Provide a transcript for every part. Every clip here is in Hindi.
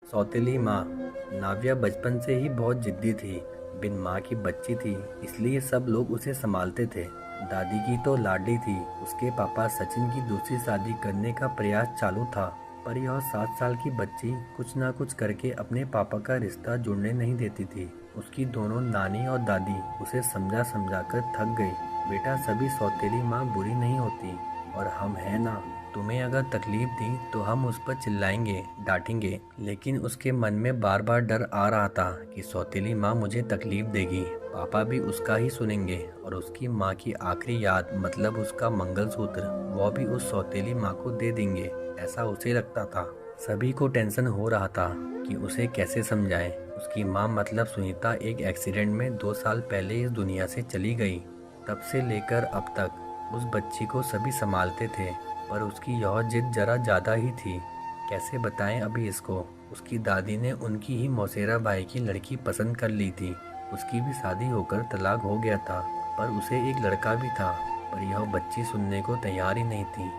सौतेली माँ। नाव्या बचपन से ही बहुत जिद्दी थी। बिन माँ की बच्ची थी, इसलिए सब लोग उसे संभालते थे। दादी की तो लाडली थी। उसके पापा सचिन की दूसरी शादी करने का प्रयास चालू था, पर यह 7 साल की बच्ची कुछ ना कुछ करके अपने पापा का रिश्ता जुड़ने नहीं देती थी। उसकी दोनों नानी और दादी उसे समझा समझा कर थक गई। बेटा, सभी सौतेली माँ बुरी नहीं होती, और हम हैं ना। तुम्हें अगर तकलीफ दी तो हम उस पर चिल्लाएंगे, डांटेंगे। लेकिन उसके मन में बार बार डर आ रहा था कि सौतेली माँ मुझे तकलीफ देगी, पापा भी उसका ही सुनेंगे, और उसकी माँ की आखिरी याद मतलब उसका मंगलसूत्र वह भी उस सौतेली माँ को दे देंगे, ऐसा उसे लगता था। सभी को टेंशन हो रहा था कि उसे कैसे समझाएं। उसकी माँ मतलब सुनीता एक एक्सीडेंट में 2 साल पहले इस दुनिया से चली गई। तब से लेकर अब तक उस बच्ची को सभी संभालते थे, पर उसकी यह जिद जरा ज़्यादा ही थी। कैसे बताएं अभी इसको। उसकी दादी ने उनकी ही मौसेरा भाई की लड़की पसंद कर ली थी। उसकी भी शादी होकर तलाक हो गया था, पर उसे एक लड़का भी था। पर यह बच्ची सुनने को तैयार ही नहीं थी।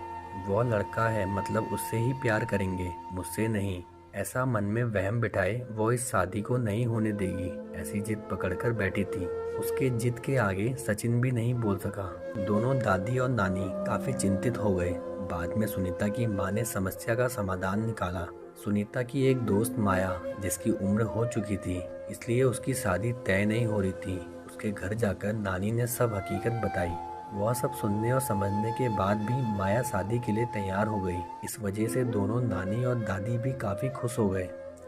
वह लड़का है मतलब उससे ही प्यार करेंगे, मुझसे नहीं। ऐसा मन में वहम बिठाए वो इस शादी को नहीं होने देगी, ऐसी जिद पकड़कर बैठी थी। उसके जिद के आगे सचिन भी नहीं बोल सका। दोनों दादी और नानी काफी चिंतित हो गए। बाद में सुनीता की माँ ने समस्या का समाधान निकाला। सुनीता की एक दोस्त माया, जिसकी उम्र हो चुकी थी, इसलिए उसकी शादी तय नहीं हो रही थी। उसके घर जाकर नानी ने सब हकीकत बताई। वह सब सुनने और समझने के बाद भी माया शादी के लिए तैयार हो गई। इस वजह से दोनों नानी और दादी भी काफी खुश हो गए।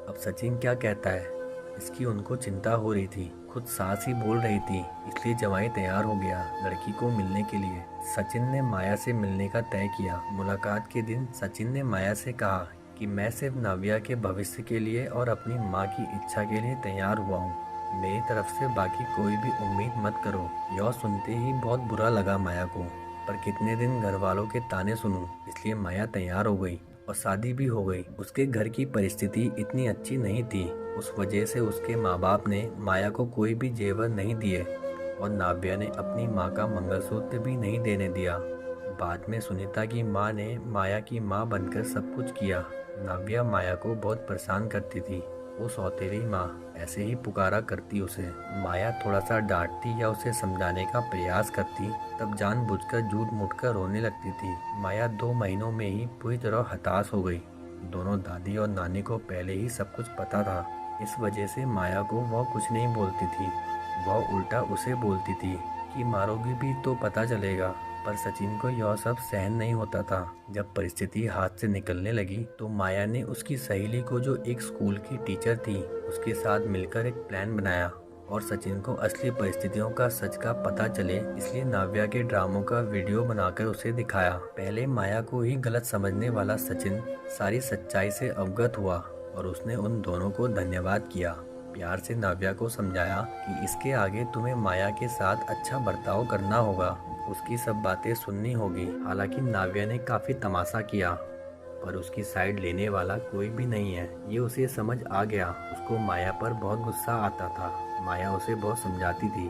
अब सचिन क्या कहता है, इसकी उनको चिंता हो रही थी। खुद सास ही बोल रही थी, इसलिए जवाई तैयार हो गया लड़की को मिलने के लिए। सचिन ने माया से मिलने का तय किया। मुलाकात के दिन सचिन ने माया से कहा कि मैं सिर्फ नव्या के भविष्य के लिए और अपनी माँ की इच्छा के लिए तैयार हुआ हूँ। मेरी तरफ से बाकी कोई भी उम्मीद मत करो। यह सुनते ही बहुत बुरा लगा माया को, पर कितने दिन घर वालों के ताने सुनूं, इसलिए माया तैयार हो गई और शादी भी हो गई। उसके घर की परिस्थिति इतनी अच्छी नहीं थी, उस वजह से उसके माँ बाप ने माया को कोई भी जेवर नहीं दिए, और नाव्या ने अपनी माँ का मंगलसूत्र भी नहीं देने दिया। बाद में सुनीता की माँ ने माया की माँ बनकर सब कुछ किया। नाव्या माया को बहुत परेशान करती थी। वो सौतेली माँ ऐसे ही पुकारा करती उसे। माया थोड़ा सा डांटती या उसे समझाने का प्रयास करती, तब जानबूझकर झूठ मूठ कर रोने लगती थी। माया 2 महीनों में ही पूरी तरह हताश हो गई। दोनों दादी और नानी को पहले ही सब कुछ पता था। इस वजह से माया को वह कुछ नहीं बोलती थी। वह उल्टा उसे बोलती थी कि मारोगी भी तो पता चलेगा। पर सचिन को यह सब सहन नहीं होता था। जब परिस्थिति हाथ से निकलने लगी तो माया ने उसकी सहेली को, जो एक स्कूल की टीचर थी, उसके साथ मिलकर एक प्लान बनाया, और सचिन को असली परिस्थितियों का सच का पता चले, इसलिए नाव्या के ड्रामों का वीडियो बनाकर उसे दिखाया। पहले माया को ही गलत समझने वाला सचिन सारी सच्चाई से अवगत हुआ, और उसने उन दोनों को धन्यवाद किया। प्यार से नाव्या को समझाया कि इसके आगे तुम्हें माया के साथ अच्छा बर्ताव करना होगा, उसकी सब बातें सुननी होगी। हालांकि नाव्या ने काफी तमाशा किया, पर उसकी साइड लेने वाला कोई भी नहीं है, ये उसे समझ आ गया। उसको माया पर बहुत गुस्सा आता था। माया उसे बहुत समझाती थी।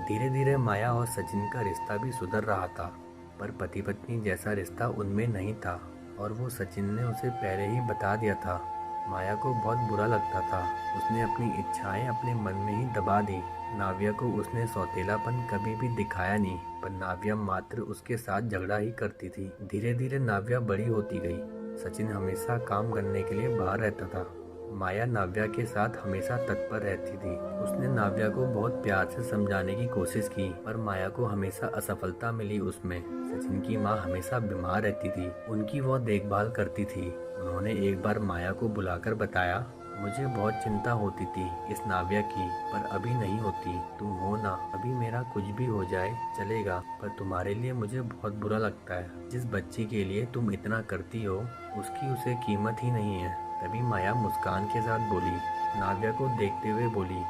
धीरे धीरे माया और सचिन का रिश्ता भी सुधर रहा था, पर पति पत्नी जैसा रिश्ता उनमें नहीं था, और वो सचिन ने उसे पहले ही बता दिया था। माया को बहुत बुरा लगता था। उसने अपनी इच्छाएं अपने मन में ही दबा दी। नाव्या को उसने सौतेलापन कभी भी दिखाया नहीं, पर नाव्या मात्र उसके साथ झगड़ा ही करती थी। धीरे धीरे नाव्या बड़ी होती गई। सचिन हमेशा काम करने के लिए बाहर रहता था। माया नाव्या के साथ हमेशा तत्पर रहती थी। उसने नाव्या को बहुत प्यार से समझाने की कोशिश की, पर माया को हमेशा असफलता मिली उसमें। सचिन की माँ हमेशा बीमार रहती थी, उनकी वो देखभाल करती थी। उन्होंने एक बार माया को बुलाकर बताया, मुझे बहुत चिंता होती थी इस नाव्या की, पर अभी नहीं होती। तुम हो ना, अभी मेरा कुछ भी हो जाए चलेगा, पर तुम्हारे लिए मुझे बहुत बुरा लगता है। जिस बच्ची के लिए तुम इतना करती हो, उसकी उसे कीमत ही नहीं है। तभी माया मुस्कान के साथ बोली, नाव्या को देखते हुए बोली,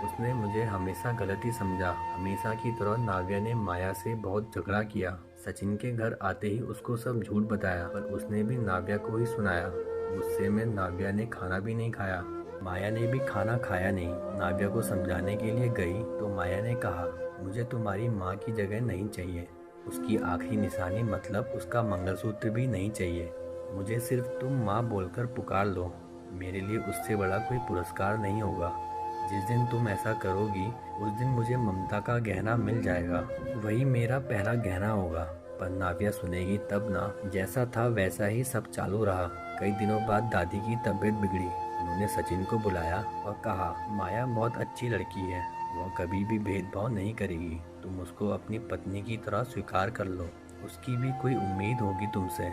उसने मुझे हमेशा गलत ही समझा। हमेशा की तरह नाव्या ने माया से बहुत झगड़ा किया। सचिन के घर आते ही उसको सब झूठ बताया, पर उसने भी नाव्या को ही सुनाया। गुस्से में नाव्या ने खाना भी नहीं खाया। माया ने भी खाना खाया नहीं। नाव्या को समझाने के लिए गई तो माया ने कहा, मुझे तुम्हारी माँ की जगह नहीं चाहिए। उसकी आखिरी निशानी मतलब उसका मंगलसूत्र भी नहीं चाहिए। मुझे सिर्फ तुम माँ बोलकर पुकार लो। मेरे लिए उससे बड़ा कोई पुरस्कार नहीं होगा। जिस दिन तुम ऐसा करोगी उस दिन मुझे ममता का गहना मिल जाएगा, वही मेरा पहला गहना होगा। पर नाव्या सुनेगी तब ना। जैसा था वैसा ही सब चालू रहा। कई दिनों बाद दादी की तबीयत बिगड़ी। उन्होंने सचिन को बुलाया और कहा, माया बहुत अच्छी लड़की है, वह कभी भी भेदभाव नहीं करेगी, तुम उसको अपनी पत्नी की तरह स्वीकार कर लो। उसकी भी कोई उम्मीद होगी तुमसे,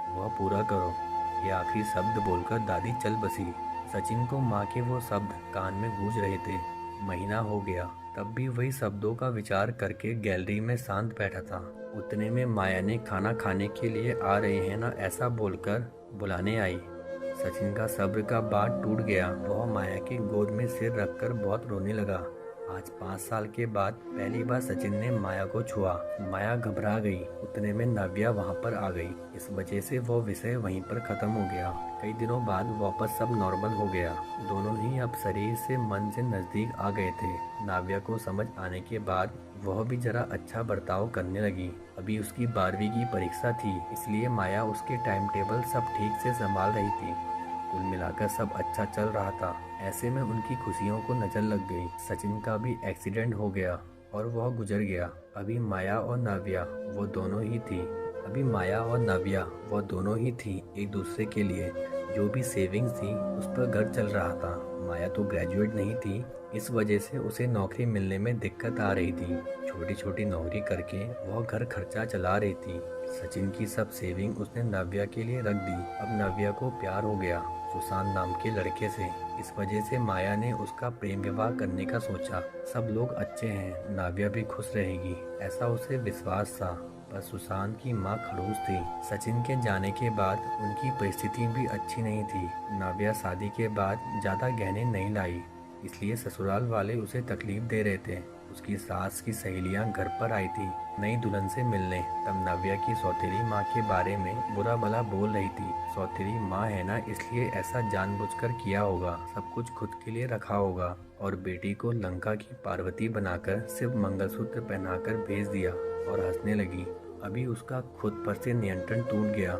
वह पूरा करो। ये आखिरी शब्द बोलकर दादी चल बसी। सचिन को माँ के वो शब्द कान में गूंज रहे थे। महीना हो गया, तब भी वही शब्दों का विचार करके गैलरी में शांत बैठा था। उतने में माया ने खाना खाने के लिए आ रहे हैं ना ऐसा बोलकर बुलाने आई। सचिन का सब्र का बांध टूट गया। वह माया की गोद में सिर रखकर बहुत रोने लगा। आज 5 साल के बाद पहली बार सचिन ने माया को छुआ। माया घबरा गई। उतने में नाव्या वहां पर आ गई। इस वजह से वो विषय वहीं पर खत्म हो गया। कई दिनों बाद वापस सब नॉर्मल हो गया। दोनों ही अब शरीर से मन से नजदीक आ गए थे। नाव्या को समझ आने के बाद वह भी जरा अच्छा बर्ताव करने लगी। अभी उसकी 12वीं की परीक्षा थी, इसलिए माया उसके टाइम टेबल सब ठीक से संभाल रही थी। कुल मिलाकर सब अच्छा चल रहा था। ऐसे में उनकी खुशियों को नजर लग गई। सचिन का भी एक्सीडेंट हो गया और वह गुजर गया। अभी माया और नाव्या वो दोनों ही थी। एक दूसरे के लिए। जो भी सेविंग्स थी उस पर घर चल रहा था। माया तो ग्रेजुएट नहीं थी, इस वजह से उसे नौकरी मिलने में दिक्कत आ रही थी। छोटी छोटी नौकरी करके वह घर खर्चा चला रही थी। सचिन की सब सेविंग उसने नाव्या के लिए रख दी। अब नाव्या को प्यार हो गया सुशांत नाम के लड़के से। इस वजह से माया ने उसका प्रेम विवाह करने का सोचा। सब लोग अच्छे हैं, नाव्या भी खुश रहेगी, ऐसा उसे विश्वास था। पर सुशांत की माँ खड़ूस थी। सचिन के जाने के बाद उनकी परिस्थिति भी अच्छी नहीं थी। नाव्या शादी के बाद ज़्यादा गहने नहीं लाई, इसलिए ससुराल वाले उसे तकलीफ दे रहे थे। उसकी सास की सहेलियां घर पर आई थी नई दुल्हन से मिलने। तब नाव्या की सौतेली माँ के बारे में बुरा भला बोल रही थी। सौतेली माँ है ना, इसलिए ऐसा जानबूझकर किया होगा, सब कुछ खुद के लिए रखा होगा। और बेटी को लंका की पार्वती बनाकर सिर्फ मंगलसूत्र पहनाकर भेज दिया और हंसने लगी। अभी उसका खुद पर से नियंत्रण टूट गया।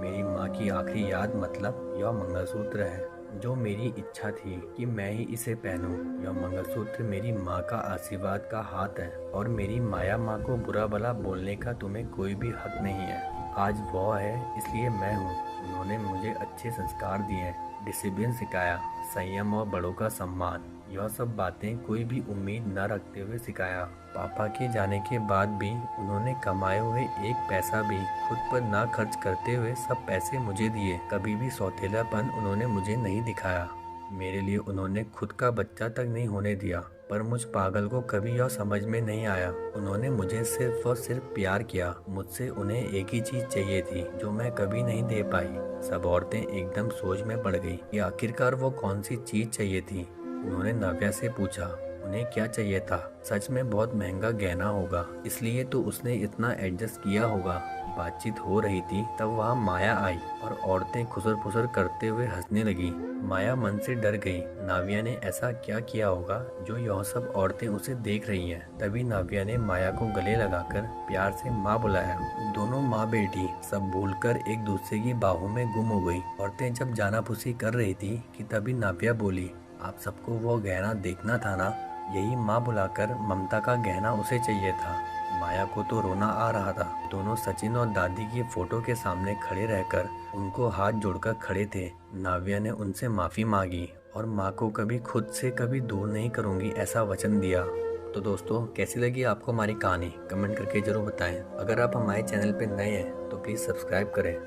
मेरी माँ की आखिरी याद मतलब यह मंगलसूत्र है, जो मेरी इच्छा थी कि मैं ही इसे पहनूं। यह मंगलसूत्र मेरी माँ का आशीर्वाद का हाथ है और मेरी माया माँ को बुरा भला बोलने का तुम्हें कोई भी हक नहीं है। आज वो है इसलिए मैं हूँ। उन्होंने मुझे अच्छे संस्कार दिए, डिसिप्लिन सिखाया, संयम और बड़ों का सम्मान। यह सब बातें कोई भी उम्मीद न रखते हुए सिखाया। पापा के जाने के बाद भी उन्होंने कमाए हुए एक पैसा भी खुद पर ना खर्च करते हुए सब पैसे मुझे दिए। कभी भी सौतेलापन उन्होंने मुझे नहीं दिखाया। मेरे लिए उन्होंने खुद का बच्चा तक नहीं होने दिया। पर मुझ पागल को कभी यह समझ में नहीं आया। उन्होंने मुझे सिर्फ और सिर्फ प्यार किया। मुझसे उन्हें एक ही चीज चाहिए थी जो मैं कभी नहीं दे पाई। सब औरतें एकदम सोच में पड़ गई कि आखिरकार वो कौन सी चीज चाहिए थी। उन्होंने नाव्या से पूछा उन्हें क्या चाहिए था। सच में बहुत महंगा गहना होगा, इसलिए तो उसने इतना एडजस्ट किया होगा। बातचीत हो रही थी तब वहाँ माया आई और औरतें खुसर फुसर करते हुए हंसने लगी। माया मन से डर गई। नाव्या ने ऐसा क्या किया होगा जो यह सब औरतें उसे देख रही हैं। तभी नाव्या ने माया को गले लगाकर प्यार से माँ बुलाया। दोनों माँ बेटी सब भूलकर एक दूसरे की बाहों में गुम हो गई। औरतें जब जानापुसी कर रही थी कि तभी नाव्या बोली, आप सबको वो गहना देखना था ना, यही माँ बुलाकर ममता का गहना उसे चाहिए था। माया को तो रोना आ रहा था। दोनों सचिन और दादी की फोटो के सामने खड़े रहकर उनको हाथ जोड़कर खड़े थे। नाव्या ने उनसे माफ़ी मांगी और माँ को कभी खुद से कभी दूर नहीं करूँगी ऐसा वचन दिया। तो दोस्तों, कैसी लगी आपको हमारी कहानी कमेंट करके ज़रूर बताएं। अगर आप हमारे चैनल पर नए हैं तो प्लीज़ सब्सक्राइब करें।